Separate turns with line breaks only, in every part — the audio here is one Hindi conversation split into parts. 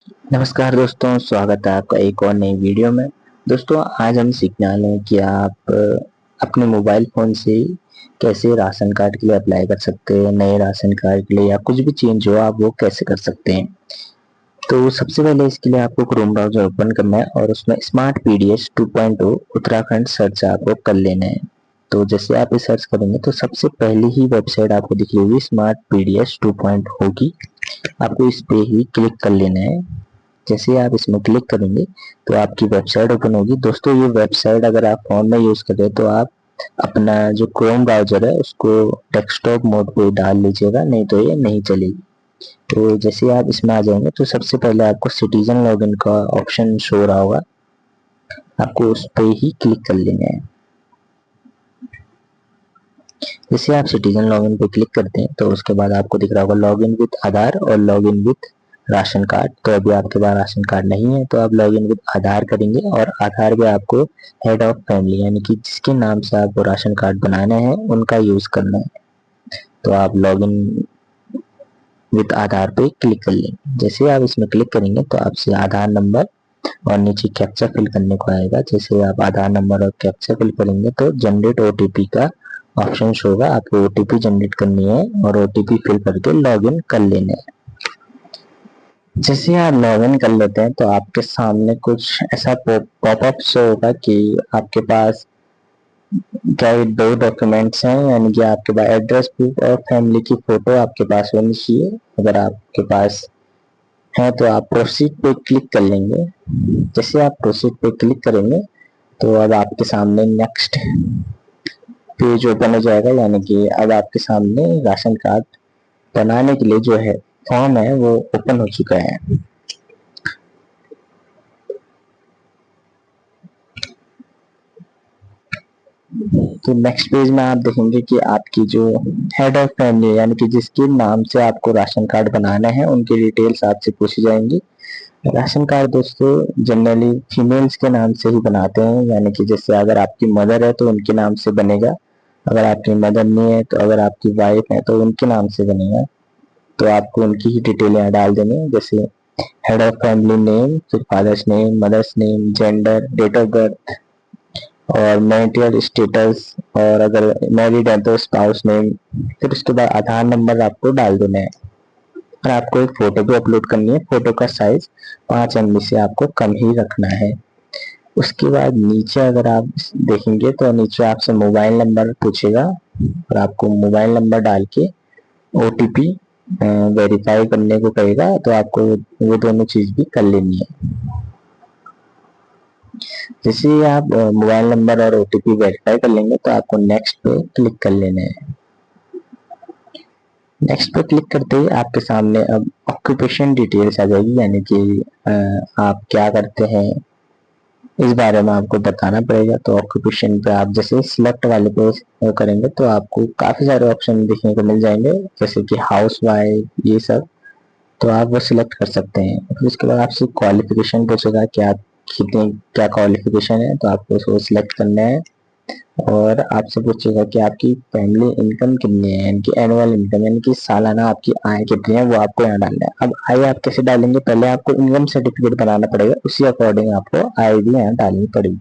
नमस्कार दोस्तों, स्वागत है आपका एक और नई वीडियो में। दोस्तों, आज हम सीखने वाले हैं कि आप अपने मोबाइल फ़ोन से कैसे राशन कार्ड के लिए अप्लाई कर सकते हैं, नए राशन कार्ड के लिए या कुछ भी चेंज हो आप वो कैसे कर सकते हैं। तो सबसे पहले इसके लिए आपको क्रोम ब्राउज़र ओपन करना है और उसमें स्मार्ट पीडीएस 2.0 उत्तराखंड सर्च आपको कर लेना है। तो जैसे आप ये सर्च करेंगे तो सबसे पहली ही वेबसाइट आपको दिख रही होगी स्मार्ट पीडीएस 2.0 की। आपको इस पे ही क्लिक कर लेना है। जैसे ही आप इसमें क्लिक करेंगे तो आपकी वेबसाइट ओपन होगी। दोस्तों, ये वेबसाइट अगर आप फोन में यूज कर रहे हैं तो आप अपना जो क्रोम ब्राउजर है उसको डेस्कटॉप मोड पे डाल लीजिएगा, नहीं तो ये नहीं चलेगी। तो जैसे आप इसमें आ जाएंगे तो सबसे पहले आपको सिटीजन लॉगिन का ऑप्शन शो हो रहा होगा, आपको उस पर ही क्लिक कर लेना है। जैसे आप सिटीजन लॉगिन पे क्लिक करते हैं तो उसके बाद आपको दिख रहा होगा लॉगिन विद आधार और लॉगिन विद राशन कार्ड। तो अभी आपके पास राशन कार्ड नहीं है तो आप लॉगिन विद आधार करेंगे और आधार पे आपको हेड ऑफ फैमिली यानी कि जिसके नाम से आपको राशन कार्ड बनाना है उनका यूज करना है। तो आप लॉगिन विद आधार पे क्लिक कर लेंगे। जैसे आप इसमें क्लिक करेंगे तो आपसे आधार नंबर और नीचे कैप्चा फिल करने को आएगा। जैसे आप आधार नंबर और कैप्चा फिल करेंगे तो जनरेट ओटीपी का ऑप्शन शो होगा, आपको ओटीपी जनरेट करनी है और ओटीपी फिल करके लॉगिन कर लेना है। जैसे आप लॉगिन कर लेते हैं तो आपके सामने कुछ ऐसा पॉपअप शो होगा कि आपके पास क्या दो डॉक्यूमेंट्स हैं, यानी कि आपके पास एड्रेस प्रूफ और फैमिली की फोटो आपके पास होनी चाहिए। अगर आपके पास है तो आप प्रोसीड पे क्लिक कर लेंगे। जैसे आप प्रोसीड पे क्लिक करेंगे तो अब आपके सामने नेक्स्ट पेज ओपन हो जाएगा, यानी कि अब आपके सामने राशन कार्ड बनाने के लिए जो है फॉर्म है वो ओपन हो चुका है। तो नेक्स्ट पेज में आप देखेंगे कि आपकी जो हेड ऑफ फैमिली यानी कि जिसके नाम से आपको राशन कार्ड बनाना है उनकी डिटेल्स आपसे पूछी जाएंगी। राशन कार्ड दोस्तों जनरली फीमेल्स के नाम से ही बनाते हैं, यानी कि जैसे अगर आपकी मदर है तो उनके नाम से बनेगा, अगर आपकी मदर नहीं है तो अगर आपकी वाइफ है तो उनके नाम से बनेगा। तो आपको उनकी ही डिटेल यहाँ डाल देनी है, जैसे हेड ऑफ फैमिली नेम, फिर father's name, mother's name, gender, date of birth और मैरिटल स्टेटस, और अगर मैरिड है तो स्पाउस नेम। फिर उसके बाद आधार नंबर आपको डाल देना है और आपको एक फोटो भी अपलोड करनी है। फोटो का साइज 5 MB से आपको कम ही रखना है। उसके बाद नीचे अगर आप देखेंगे तो नीचे आपसे मोबाइल नंबर पूछेगा और आपको मोबाइल नंबर डाल के ओटीपी वेरीफाई करने को कहेगा, तो आपको वो दोनों चीज भी कर लेनी है। जैसे ही आप मोबाइल नंबर और ओटीपी वेरीफाई कर लेंगे तो आपको नेक्स्ट पे क्लिक कर लेना है। नेक्स्ट पे क्लिक करते ही आपके सामने अब ऑक्यूपेशन डिटेल्स आ जाएगी, यानी कि आप क्या करते हैं इस बारे में आपको बताना पड़ेगा। तो ऑक्यूपेशन पे आप जैसे सिलेक्ट वाले पे करेंगे तो आपको काफी सारे ऑप्शन देखने को मिल जाएंगे, जैसे कि हाउस वाइफ ये सब, तो आप वो सिलेक्ट कर सकते हैं। फिर उसके बाद आपसे क्वालिफिकेशन पूछेगा कि आप कितने क्या क्वालिफिकेशन है, तो आपको उसको सिलेक्ट करना है। और आपसे पूछेगा कि आपकी फैमिली इनकम कितनी है, यानी कि एनुअल इनकम यानी कि सालाना आपकी आय कितनी है, वो आपको यहाँ डालना है। अब आय आप कैसे डालेंगे, पहले आपको इनकम सर्टिफिकेट बनाना पड़ेगा, उसी अकॉर्डिंग आपको आय भी यहाँ डालनी पड़ेगी।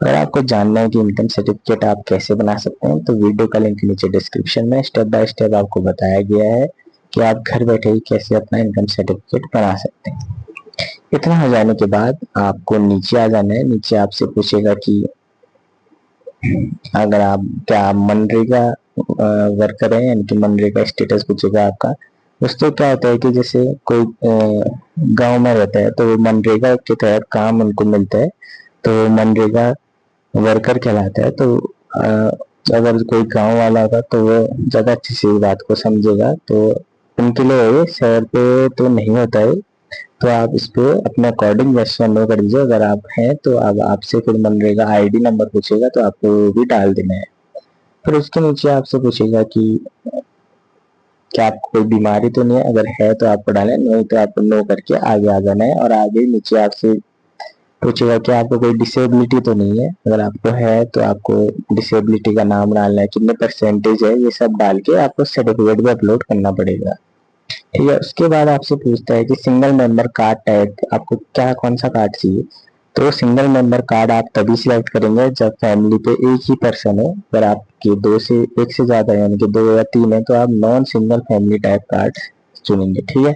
अगर आपको जानना है कि इनकम सर्टिफिकेट आप कैसे बना सकते हैं तो वीडियो का लिंक नीचे डिस्क्रिप्शन में स्टेप बाय स्टेप आपको बताया गया है कि आप घर बैठे ही कैसे अपना इनकम सर्टिफिकेट बना सकते हैं। इतना हो जाने के बाद आपको नीचे आ जाना है। नीचे आपसे पूछेगा कि अगर आप क्या मनरेगा वर्कर है, यानी कि मनरेगा स्टेटस पूछेगा आपका। दोस्तों, क्या होता है कि जैसे कोई गांव में रहता है तो मनरेगा के तहत काम उनको मिलता है तो मनरेगा वर्कर कहलाता है। तो अगर कोई गांव वाला होगा तो वो ज्यादा अच्छी से बात को समझेगा, तो उनके लिए शहर पे तो नहीं होता है। तो आप इस पे अपने अकॉर्डिंग यस या नो कर दीजिए। अगर आप हैं तो अब आपसे फिर मनरेगा आईडी नंबर पूछेगा तो आपको वो भी डाल देना है। फिर उसके नीचे आपसे पूछेगा कि क्या आपको कोई बीमारी तो नहीं है, अगर है तो आपको डालें, नहीं तो आपको नो करके आगे आ जाना है। और आगे नीचे आपसे पूछेगा कि आपको कोई डिसेबिलिटी तो नहीं है, अगर आपको है तो आपको डिसेबिलिटी का नाम डालना है, कितने परसेंटेज है, ये सब डाल के आपको सर्टिफिकेट भी अपलोड करना पड़ेगा। ठीक है। उसके बाद आपसे पूछता है कि सिंगल मेंबर कार्ड टाइप आपको क्या कौन सा कार्ड चाहिए। तो सिंगल मेंबर कार्ड आप तभी सिलेक्ट करेंगे जब फैमिली पे एक ही पर्सन हो। अगर आपके दो से एक से ज्यादा यानी कि 2 या 3 है तो आप non single family type card चुनेंगे। ठीक है।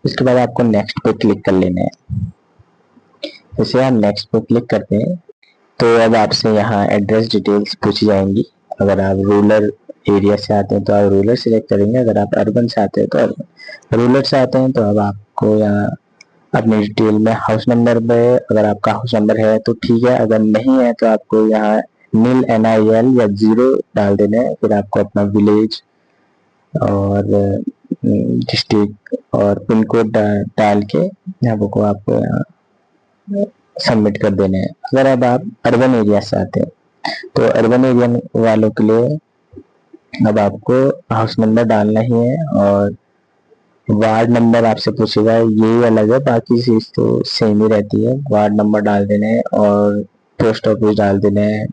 उसके बाद आपको नेक्स्ट पे क्लिक कर लेना है। जैसे आप नेक्स्ट पे क्लिक करते हैं तो अब आपसे यहाँ एड्रेस डिटेल्स पूछी जाएंगी। अगर आप रूरल एरिया से आते हैं तो आप रूरल सिलेक्ट करेंगे, अगर आप अर्बन से आते हैं तो अर्बन। रूरल से आते हैं तो अब आपको यहाँ अपनी डिटेल में हाउस नंबर पे, अगर आपका हाउस नंबर है तो ठीक है, अगर नहीं है तो आपको यहाँ नील NIL या 0 डाल देना है। फिर आपको अपना विलेज और डिस्ट्रिक्ट और पिन कोड डाल के आपको यहाँ सबमिट कर देने हैं। अगर अब आप अर्बन एरिया से आते हैं तो अर्बन एरिया वालों के लिए अब आपको हाउस नंबर डालना ही है और वार्ड नंबर आपसे पूछेगा, यही अलग है, बाकी चीज तो सेम ही रहती है। वार्ड नंबर डाल देने हैं और पोस्ट ऑफिस डाल देने हैं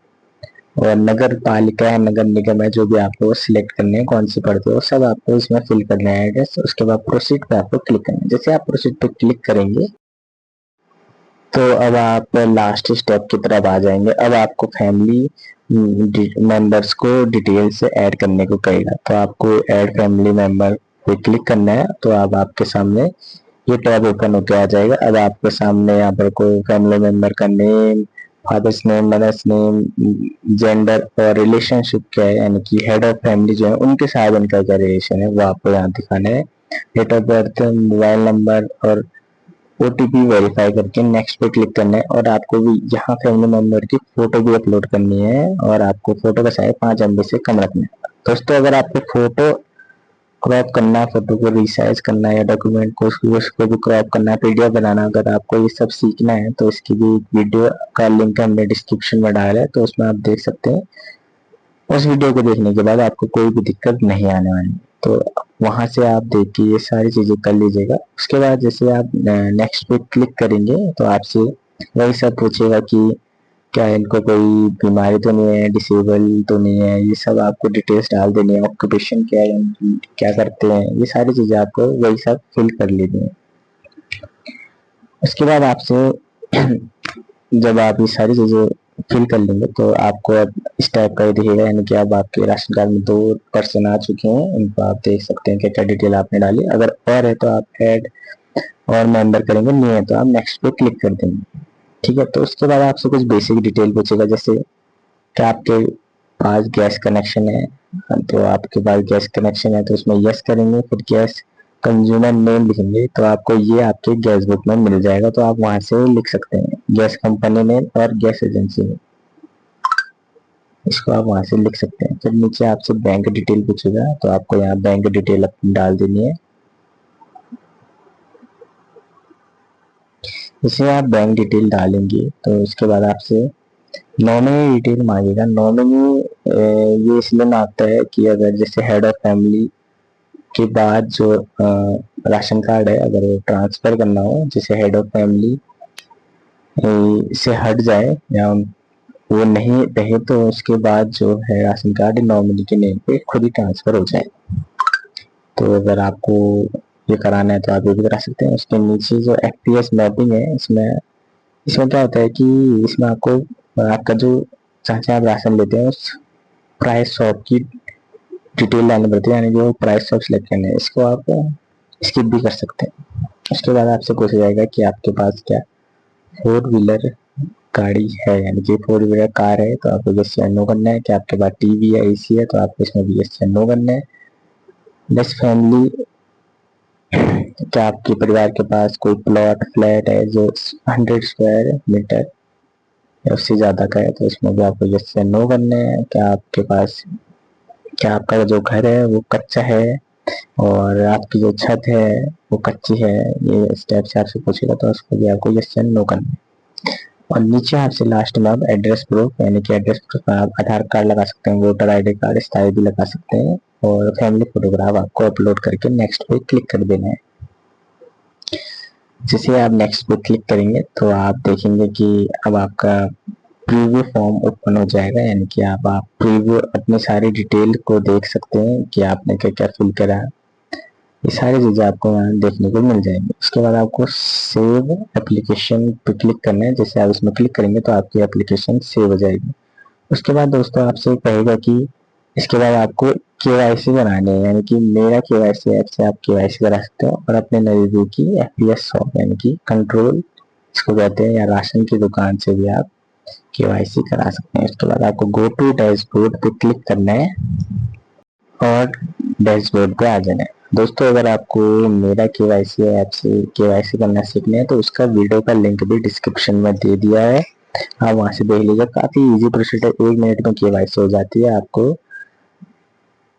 और नगर पालिका है, नगर निगम है, जो भी आपको सिलेक्ट करने हैं, कौन सी पड़ते हो, सब आपको इसमें फिल करना है एड्रेस। उसके बाद प्रोसीड पे आपको क्लिक करना है। जैसे आप प्रोसीड पे क्लिक करेंगे तो अब आप लास्ट स्टेप की तरफ आ जाएंगे। अब आपको फैमिली मेंबर्स को डिटेल से ऐड करने को कहेगा, तो आपको ऐड फैमिली मेंबर पे क्लिक करना है। तो अब आपके सामने ये टैब ओपन होकर आ जाएगा। अब आपके सामने यहाँ पर कोई फैमिली मेंबर का name, father's name, mother's name, gender और रिलेशनशिप क्या है, यानी कि हेड ऑफ फैमिली जो है उनके साथ उनका क्या रिलेशन है वो आपको यहाँ दिखाना है। Date of birth, mobile number और OTP वेरीफाई करके नेक्स्ट पे क्लिक करना है। और आपको भी यहाँ फैमिली मेंबर की फोटो भी अपलोड करनी है और आपको फोटो का साइज 5 MB से कम रखना है। दोस्तों अगर आपको फोटो क्रॉप करना है, फोटो को रिसाइज करना है या डॉक्यूमेंट को उसको भी क्रॉप करना है, PDF बनाना, अगर आपको ये सब सीखना है तो इसकी भी वीडियो का लिंक हमने डिस्क्रिप्शन में डाला है, तो उसमें आप देख सकते हैं। उस वीडियो को देखने के बाद आपको कोई भी दिक्कत नहीं आने वाली, तो वहां से आप देख के ये सारी चीजें कर लीजिएगा। उसके बाद जैसे आप नेक्स्ट पे क्लिक करेंगे तो आपसे वही सब पूछेगा कि क्या इनको कोई बीमारी तो नहीं है, डिसेबल तो नहीं है, ये सब आपको डिटेल्स डाल देनी है। ऑक्यूपेशन क्या है, क्या करते हैं, ये सारी चीजें आपको वही सब फिल कर लेनी है। उसके बाद आपसे जब आप ये सारी चीजें फिल कर लेंगे तो आपको अब इस टाइप का ही दिखेगा, यानी कि अब आपके राशन कार्ड में 2 पर्सन आ चुके हैं, उनको आप देख सकते हैं क्या क्या डिटेल आपने डाली। अगर और है तो आप ऐड और मेंबर करेंगे, नहीं है तो आप नेक्स्ट पे क्लिक कर देंगे। ठीक है। तो उसके बाद आपसे कुछ बेसिक डिटेल पूछेगा, जैसे क्या आपके पास गैस कनेक्शन है, तो आपके पास गैस कनेक्शन है तो उसमें यस करेंगे। फिर गैस कंज्यूमर नेम लिखेंगे तो आपको ये आपके गैस बुक में मिल जाएगा, तो आप वहां से लिख सकते हैं गैस कंपनी नेम और गैस एजेंसी नेम, इसको आप वहां से लिख सकते हैं। फिर नीचे आपसे बैंक डिटेल पूछेगा तो आपको यहाँ बैंक डिटेल अपनी डाल देनी है। जैसे आप बैंक डिटेल डालेंगे तो उसके बाद आपसे नॉमिनी डिटेल मांगेगा। नॉमिनी ये इसलिए मांगता है कि अगर जैसे हेड ऑफ फैमिली के बाद जो राशन कार्ड है अगर वो ट्रांसफर करना हो, जैसे हेड ऑफ फैमिली से हट जाए या वो नहीं रहे तो उसके बाद जो है राशन कार्ड नॉमिनी के नेम पे खुद ही ट्रांसफर हो जाए। तो अगर आपको ये कराना है तो आप ये भी करा सकते हैं। उसके नीचे जो FPS मैपिंग है, इसमें इसमें क्या होता है कि इसमें आपको आपका जो जहाँ से आप राशन लेते हैं उस प्राइस शॉप की डिटेल डालनी पड़ती है, यानी जो प्राइस शॉप सिलेक्ट करना है, इसको आप स्किप भी कर सकते हैं। उसके बाद आपसे पूछा जाएगा कि आपके पास क्या 4 व्हीलर गाड़ी है, यानी कि 4 व्हीलर कार है, तो आपको यस या नो करना है। कि आपके पास TV या AC है तो आपको इसमें भी यस या नो करना है। बस फैमिली, क्या आपके परिवार के पास कोई प्लॉट फ्लैट है जो 100 स्क्वायर मीटर या उससे ज्यादा का है, तो इसमें भी आपको यस या नो करना है। क्या आपका जो घर है वो कच्चा है और आपकी जो छत है वो कच्ची है, ये स्टेप से आपसे पूछेगा तो उसको भी आपको यस या नो करना है। और नीचे आपसे लास्ट में आप एड्रेस प्रूफ, यानी कि एड्रेस प्रूफ में आप आधार कार्ड लगा सकते हैं, वोटर ID कार्ड, स्थायी भी लगा सकते हैं और फैमिली फोटोग्राफ आपको अपलोड करके नेक्स्ट पे क्लिक कर देना है। जैसे आप नेक्स्ट पे क्लिक करेंगे तो आप देखेंगे कि अब आपका प्रीव्यू फॉर्म ओपन हो जाएगा, यानी कि आप प्रीव्यू अपनी सारी डिटेल को देख सकते हैं कि आपने क्या क्या फिल करा है। ये सारी चीजें आपको यहाँ देखने को मिल जाएंगी। उसके बाद आपको सेव एप्लीकेशन पे क्लिक करना है। जैसे आप इसमें क्लिक करेंगे तो आपकी एप्लीकेशन सेव हो जाएगी। उसके बाद दोस्तों आपसे कहेगा कि इसके बाद आपको केवाईसी बनानी है, यानी कि मेरा केवाईसी ऐप से आप केवाईसी करा सकते हो और अपने नजदीकी एफपीएस शॉप यानी कि कंट्रोल इसको कहते हैं या राशन की दुकान से भी आप केवाईसी करा सकते हैं। उसके बाद आपको गो टू डैशबोर्ड पे क्लिक करना है और डैशबोर्ड पे आ जाना है। दोस्तों अगर आपको मेरा केवाईसी ऐप से केवाईसी करना सीखना है तो उसका वीडियो का लिंक भी डिस्क्रिप्शन में दे दिया है, आप वहां से देख लीजिए। काफी इजी प्रोसीजर, 1 मिनट में केवाईसी हो जाती है। आपको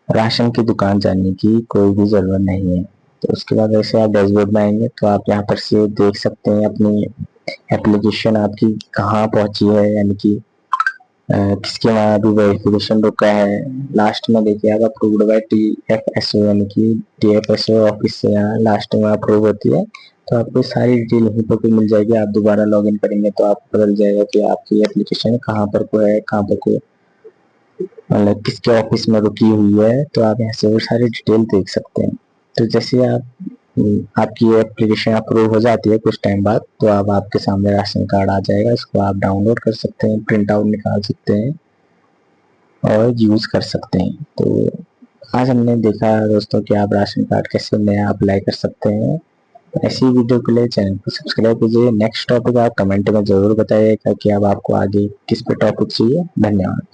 राशन की दुकान जाने की कोई भी जरूरत नहीं है। तो उसके बाद वैसे आप डैशबोर्ड में आएंगे तो आप यहाँ पर से देख सकते हैं अपनी एप्लीकेशन आपकी कहाँ पहुंची है, यानी कि किसके वहाँ अभी वेरिफिकेशन रुका है। लास्ट में देखिए आप अप्रूव्ड बाय TFSO यानी कि TFSO ऑफिस से यहाँ लास्ट में अप्रूव होती है। तो आपको सारी डिटेल यहीं पर मिल जाएगी। आप दोबारा लॉगिन करेंगे तो आपको पता चल जाएगा कि आपकी एप्लीकेशन कहाँ पर को है, कहाँ पर को मतलब किसके ऑफिस में रुकी हुई है। तो आप यहाँ से वो सारी डिटेल देख सकते हैं। तो जैसे आपकी एप्लीकेशन अप्रूव हो जाती है कुछ टाइम बाद तो अब आपके सामने राशन कार्ड आ जाएगा। इसको आप डाउनलोड कर सकते हैं, प्रिंट आउट निकाल सकते हैं और यूज कर सकते हैं। तो आज हमने देखा दोस्तों कि आप राशन कार्ड कैसे नया अप्लाई कर सकते हैं। ऐसी वीडियो के लिए चैनल को सब्सक्राइब कीजिए। नेक्स्ट टॉपिक आप कमेंट में जरूर बताइएगा कि अब आपको आगे किस पे टॉपिक चाहिए। धन्यवाद।